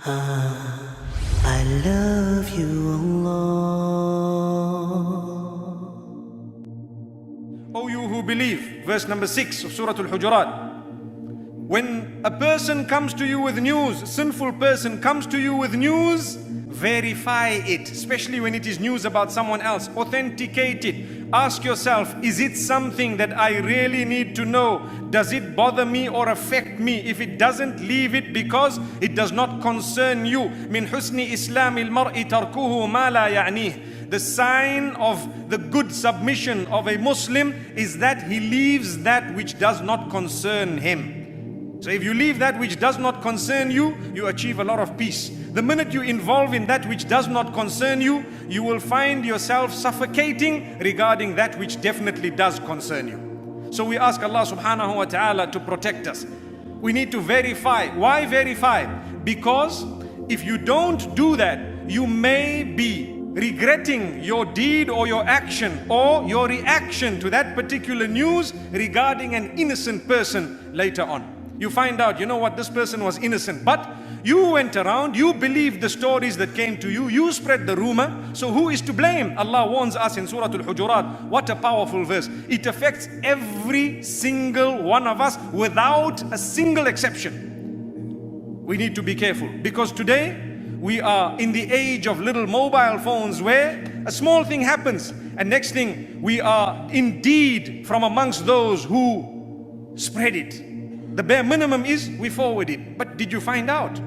I love you, Allah. O you who believe, verse number 6 of Surah Al-Hujurat. When a person comes to you with news, a sinful person comes to you with news, verify it, especially when it is news about someone else. Authenticate it. Ask yourself, is it something that I really need to know? Does it bother me or affect me? If it doesn't, leave it because it does not concern you. Min husni islamil mar'i tarkuhu ma la ya'nih. The sign of the good submission of a Muslim is that he leaves that which does not concern him. So if you leave that which does not concern you, you achieve a lot of peace. The minute you involve in that which does not concern you, you will find yourself suffocating regarding that which definitely does concern you. So we ask Allah subhanahu wa ta'ala to protect us. We need to verify. Why verify? Because if you don't do that, you may be regretting your deed or your action or your reaction to that particular news regarding an innocent person later on. You find out, you know what, this person was innocent, but you went around, you believed the stories that came to you, you spread the rumor, so who is to blame? Allah warns us in Surah Al-Hujurat. What a powerful verse. It affects every single one of us without a single exception. We need to be careful because today we are in the age of little mobile phones where a small thing happens and next thing we are indeed from amongst those who spread it. The bare minimum is we forward it. But did you find out?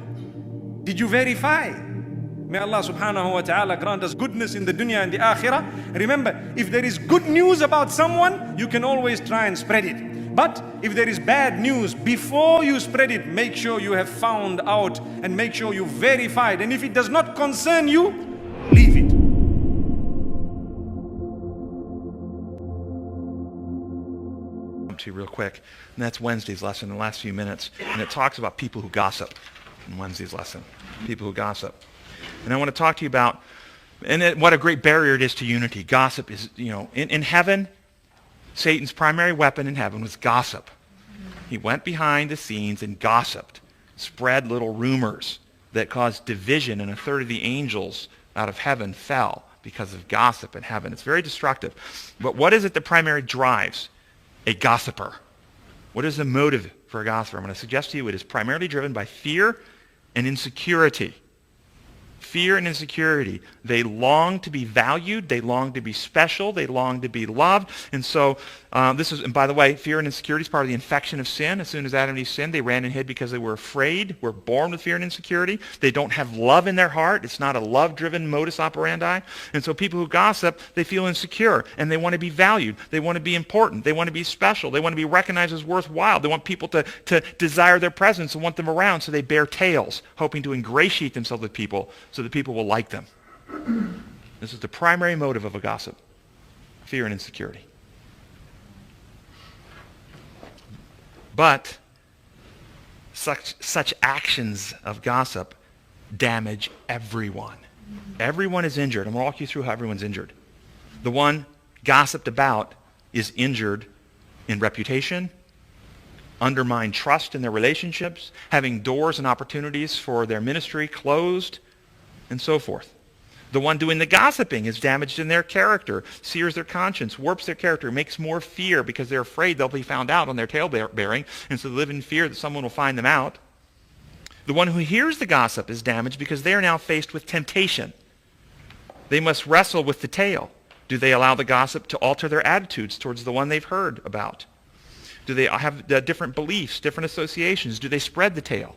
Did you verify? May Allah subhanahu wa ta'ala grant us goodness in the dunya and the akhirah. Remember, if there is good news about someone, you can always try and spread it. But if there is bad news, before you spread it, make sure you have found out and make sure you verified. And if it does not concern you, leave it. To real quick, and that's Wednesday's lesson in the last few minutes, and it talks about people who gossip in Wednesday's lesson, people who gossip. And I want to talk to you about what a great barrier it is to unity. Gossip is, in heaven, Satan's primary weapon in heaven was gossip. He went behind the scenes and gossiped, spread little rumors that caused division, and a third of the angels out of heaven fell because of gossip in heaven. It's very destructive. But what is it that primarily drives a gossiper? What is the motive for a gossiper? I'm going to suggest to you it is primarily driven by fear and insecurity. Fear and insecurity. They long to be valued. They long to be special. They long to be loved. And so and by the way, fear and insecurity is part of the infection of sin. As soon as Adam and Eve sinned, they ran and hid because they were afraid. We're born with fear and insecurity. They don't have love in their heart. It's not a love-driven modus operandi. And so people who gossip, they feel insecure and they want to be valued. They want to be important. They want to be special. They want to be recognized as worthwhile. They want people to desire their presence and want them around, so they bear tales, hoping to ingratiate themselves with people so that people will like them. This is the primary motive of a gossip: fear and insecurity. But such actions of gossip damage everyone. Everyone is injured. I'm going to walk you through how everyone's injured. The one gossiped about is injured in reputation, undermined trust in their relationships, having doors and opportunities for their ministry closed, and so forth. The one doing the gossiping is damaged in their character, sears their conscience, warps their character, makes more fear because they're afraid they'll be found out on their tale-bearing, and so they live in fear that someone will find them out. The one who hears the gossip is damaged because they are now faced with temptation. They must wrestle with the tale. Do they allow the gossip to alter their attitudes towards the one they've heard about? Do they have different beliefs, different associations? Do they spread the tale?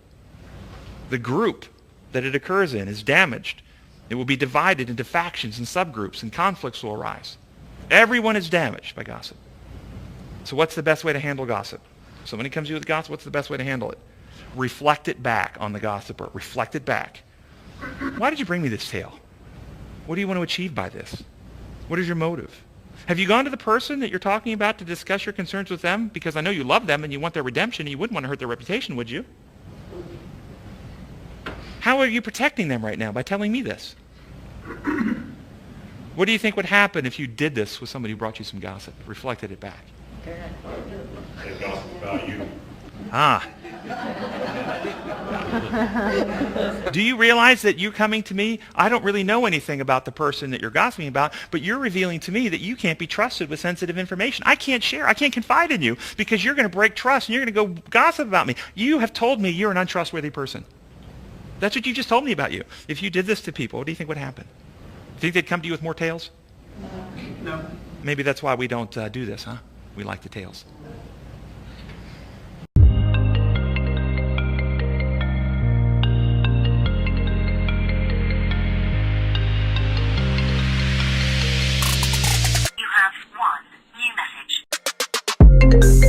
The group that it occurs in is damaged. It will be divided into factions and subgroups, and conflicts will arise. Everyone is damaged by gossip. So what's the best way to handle gossip? Somebody comes to you with gossip, what's the best way to handle it? Reflect it back on the gossiper. Reflect it back. Why did you bring me this tale? What do you want to achieve by this? What is your motive? Have you gone to the person that you're talking about to discuss your concerns with them? Because I know you love them and you want their redemption and you wouldn't want to hurt their reputation, would you? How are you protecting them right now by telling me this? What do you think would happen if you did this with somebody who brought you some gossip, reflected it back? They gossip about you. Ah. Do you realize that you coming to me, I don't really know anything about the person that you're gossiping about, but you're revealing to me that you can't be trusted with sensitive information. I can't share. I can't confide in you because you're going to break trust and you're going to go gossip about me. You have told me you're an untrustworthy person. That's what you just told me about you. If you did this to people, what do you think would happen? Do you think they'd come to you with more tales? No. Maybe that's why we don't do this, huh? We like the tales. You have one new message.